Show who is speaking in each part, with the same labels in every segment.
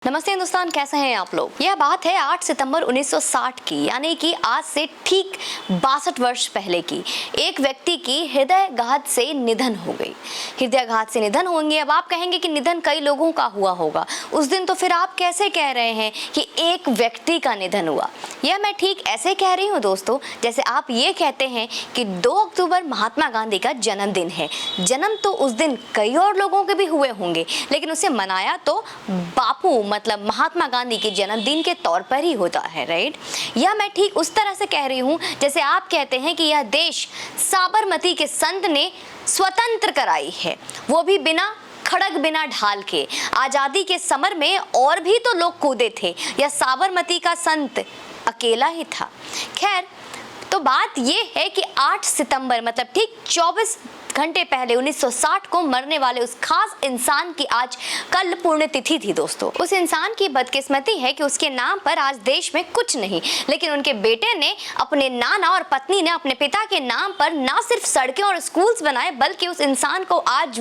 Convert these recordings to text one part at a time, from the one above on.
Speaker 1: नमस्ते हिंदुस्तान, कैसे हैं आप लोग। यह बात है 8 सितंबर 1960 की, यानी कि आज से ठीक 62 वर्ष पहले की। एक व्यक्ति की हृदयघात से निधन हो गई। हृदयघात से निधन होंगे। अब आप कहेंगे कि निधन कई लोगों का हुआ होगा उस दिन, तो फिर आप कैसे कह रहे हैं कि एक व्यक्ति का निधन हुआ। यह मैं ठीक ऐसे कह रही हूँ दोस्तों, जैसे आप ये कहते हैं कि 2 अक्टूबर महात्मा गांधी का जन्मदिन है। जन्म तो उस दिन कई और लोगों के भी हुए होंगे, लेकिन उसे मनाया तो बापू मतलब महात्मा गांधी के जन्मदिन के तौर पर ही होता है, राइट। या मैं ठीक उस तरह से कह रही हूँ जैसे आप कहते हैं कि यह देश साबरमती के संत ने स्वतंत्र कराई है, वो भी बिना खड़ग बिना ढाल के। आजादी के समर में और भी तो लोग कूदे थे, या साबरमती का संत अकेला ही था। खैर, तो बात ये है कि 8 सितंबर मतलब ठीक 24 घंटे पहले 1960 को मरने वाले उस खास इंसान की आज कल पुण्यतिथि थी दोस्तों। उस इंसान की बदकिस्मती है कि उसके नाम पर आज देश में कुछ नहीं, लेकिन उनके बेटे ने, अपने नाना और पत्नी ने अपने पिता के नाम पर ना सिर्फ सड़कें और स्कूल्स बनाए, बल्कि उस इंसान को आज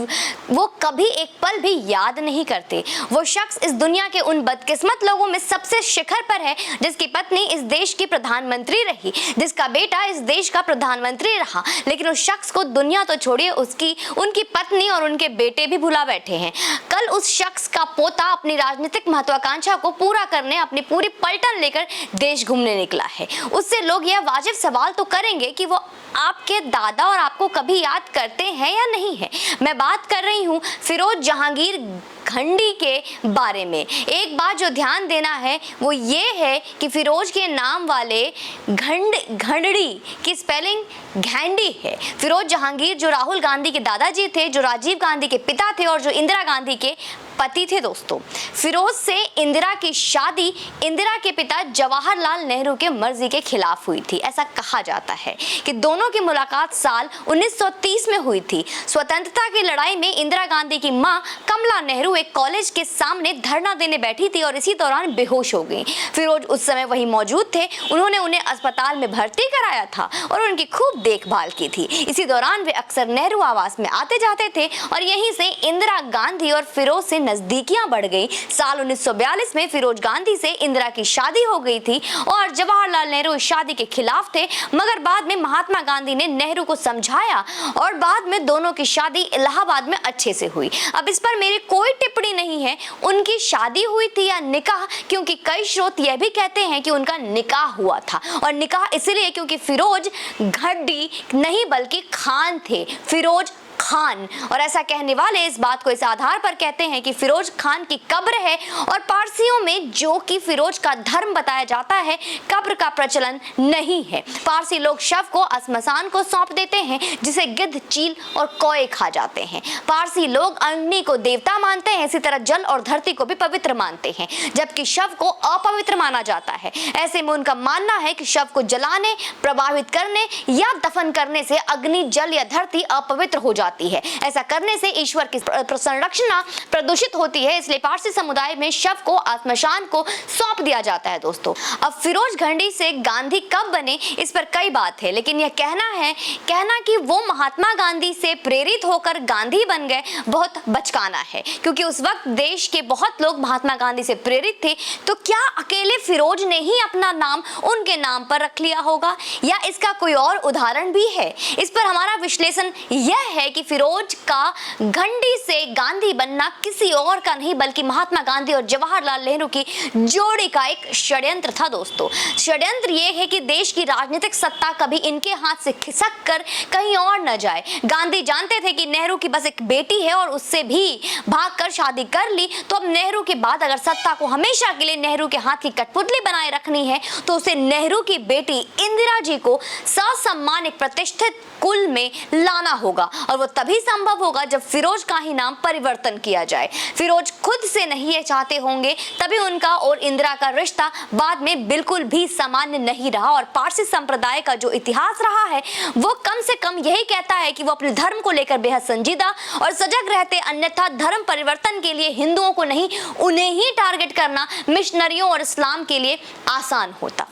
Speaker 1: वो कभी एक पल भी याद नहीं करते। वो शख्स इस दुनिया के उन बदकिस्मत लोगों में सबसे शिखर पर है जिसकी पत्नी इस देश की प्रधानमंत्री रही, जिसका बेटा इस देश का प्रधानमंत्री रहा, लेकिन उस शख्स को दुनिया तो छोड़िए उनकी पत्नी और उनके बेटे भी भुला बैठे हैं। कल उस शख्स का पोता अपनी राजनीतिक महत्वाकांक्षा को पूरा करने अपनी पूरी पलटन लेकर देश घूमने निकला है। उससे लोग यह वाजिब सवाल तो करेंगे कि वो आपके दादा और आपको कभी याद करते हैं या नहीं है। मैं बात कर रही हूँ फिरोज जहांगीर घंडी के बारे में। एक बात जो ध्यान देना है वो ये है कि फिरोज के नाम वाले घंडी की स्पेलिंग घैंडी है। फिरोज जहांगीर जो राहुल गांधी के दादाजी थे, जो राजीव गांधी के पिता थे और जो इंदिरा गांधी के पति थे दोस्तों। फिरोज से इंदिरा की शादी इंदिरा के पिता जवाहरलाल नेहरू के मर्जी के खिलाफ हुई थी। ऐसा कहा जाता है कि दोनों की मुलाकात साल 1930 में हुई थी। स्वतंत्रता की लड़ाई में इंदिरा गांधी की मां कमला नेहरू एक कॉलेज के सामने धरना देने बैठी थी और इसी दौरान बेहोश हो गई। फिरोज उस समय वहीं मौजूद थे। उन्होंने उन्हें अस्पताल में भर्ती कराया था और उनकी खूब देखभाल की थी। इसी दौरान वे अक्सर नेहरू आवास में आते जाते थे और यहीं से इंदिरा गांधी और फिरोज से नजदीकियां बढ़ गई। साल 1942 में फिरोज गांधी से इंदिरा की शादी हो गई थी और जवाहरलाल नेहरू इस शादी के खिलाफ थे, मगर बाद में महात्मा गांधी ने नेहरू को समझाया और बाद में दोनों की शादी इलाहाबाद में अच्छे से हुई। अब इस पर मेरी कोई टिप्पणी नहीं है उनकी शादी हुई थी या निकाह, क्योंकि कई स्रोत यह भी कहते हैं कि उनका निकाह हुआ था, और निकाह इसलिए क्योंकि फिरोज घड्डी नहीं बल्कि खान थे, फिरोज खान। और ऐसा कहने वाले इस बात को इस आधार पर कहते हैं कि फिरोज खान की कब्र है और पारसियों में जो कि फिरोज का धर्म बताया जाता है, कब्र का प्रचलन नहीं है। पारसी लोग शव को श्मशान को सौंप देते हैं, जिसे गिद्ध, चील और कौए खा जाते हैं। पारसी लोग अग्नि को देवता मानते हैं, इसी तरह जल और धरती को भी पवित्र मानते हैं, जबकि शव को अपवित्र माना जाता है। ऐसे में उनका मानना है कि शव को जलाने, प्रभावित करने या दफन करने से अग्नि, जल या धरती अपवित्र हो जाती है। ऐसा करने से ईश्वर की संरक्षणा प्रदूषित होती है, इसलिए पारसी समुदाय में शव को श्मशान को सौंप दिया जाता है दोस्तों। अब फिरोज घंडी से गांधी कब बने, इस पर कई बात है, लेकिन यह कहना कि वो महात्मा गांधी से प्रेरित होकर गांधी बन गए बहुत बचकाना है, क्योंकि उस वक्त देश के बहुत लोग महात्मा गांधी से प्रेरित थे। तो क्या अकेले फिरोज ने ही अपना नाम उनके नाम पर रख लिया होगा, या इसका कोई और उदाहरण भी है? इस पर हमारा विश्लेषण यह है कि फिरोज का घंडी से गांधी बनना किसी और का नहीं बल्कि महात्मा गांधी और जवाहरलाल नेहरू की जोड़ी का एक षड्यंत्र था दोस्तों। षड्यंत्र ये है कि देश की राजनीतिक सत्ता कभी इनके हाथ से खिसक कर कहीं और न जाए। गांधी जानते थे कि नेहरू की बस एक बेटी है और उससे भी भागकर शादी कर ली, तो अब नेहरू के बाद अगर सत्ता को हमेशा के लिए नेहरू के हाथ की कठपुतली बनाए रखनी है तो उसे नेहरू की बेटी इंदिरा जी को ससम्मान एक प्रतिष्ठित कुल में लाना होगा, और वो तभी संभव होगा जब फिरोज का ही नाम परिवर्तन किया जाए। फिरोज खुद से नहीं ये चाहते होंगे, तभी उनका और इंदिरा का रिश्ता बाद में बिल्कुल भी सामान्य नहीं रहा। और पारसी संप्रदाय का जो इतिहास रहा है वो कम से कम यही कहता है कि वो अपने धर्म को लेकर बेहद संजीदा और सजग रहते, अन्यथा धर्म परिवर्तन के लिए हिंदुओं को नहीं उन्हें ही टारगेट करना मिशनरियों और इस्लाम के लिए आसान होता।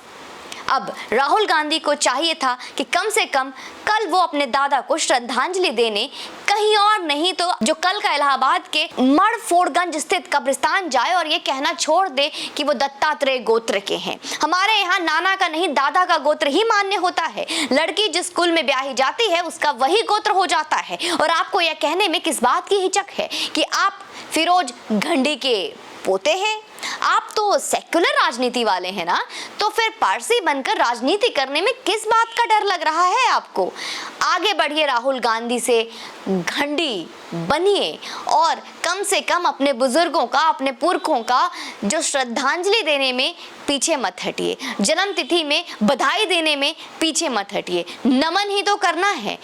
Speaker 1: अब राहुल गांधी को चाहिए था कि कम से कम कल वो अपने दादा को श्रद्धांजलि देने कहीं और नहीं तो जो कल का इलाहाबाद के मणफोड़गंज स्थित कब्रिस्तान जाए और ये कहना छोड़ दे कि वो दत्तात्रेय गोत्र के हैं। हमारे यहाँ नाना का नहीं दादा का गोत्र ही मान्य होता है। लड़की जिस कुल में ब्याही जाती है उसका वही गोत्र हो जाता है। और आपको यह कहने में किस बात की हिचक है कि आप फिरोज घंडी के पोते हैं? आप तो सेक्युलर राजनीति वाले हैं ना, तो फिर पारसी बनकर राजनीति करने में किस बात का डर लग रहा है आपको? आगे बढ़िए, राहुल गांधी से घंडी बनिए और कम से कम अपने बुजुर्गों का, अपने पुरखों का जो श्रद्धांजलि देने में पीछे मत हटिए, जन्म तिथि में बधाई देने में पीछे मत हटिए। नमन ही तो करना है,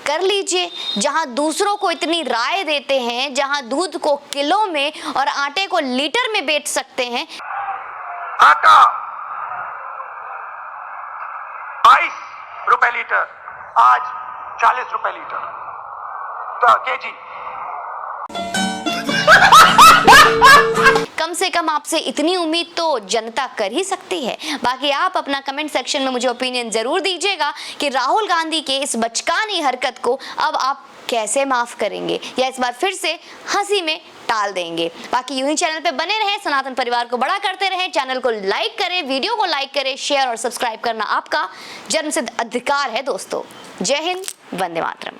Speaker 1: कर लीजिए। जहां दूसरों को इतनी राय देते हैं, जहां दूध को किलो में और आटे को लीटर में बेच सकते हैं।
Speaker 2: आटा 22 रुपए लीटर, आज 40 रुपए लीटर केजी।
Speaker 1: कम से कम आपसे इतनी उम्मीद तो जनता कर ही सकती है। बाकी आप अपना कमेंट सेक्शन में मुझे ओपिनियन जरूर दीजिएगा कि राहुल गांधी के इस बचकानी हरकत को अब आप कैसे माफ करेंगे या इस बार फिर से हंसी में टाल देंगे। बाकी यूं ही चैनल पे बने रहें, सनातन परिवार को बड़ा करते रहें। चैनल को लाइक करें, वीडियो को लाइक करें, शेयर और सब्सक्राइब करना आपका जन्मसिद्ध अधिकार है दोस्तों। जय हिंद, वंदे मातरम।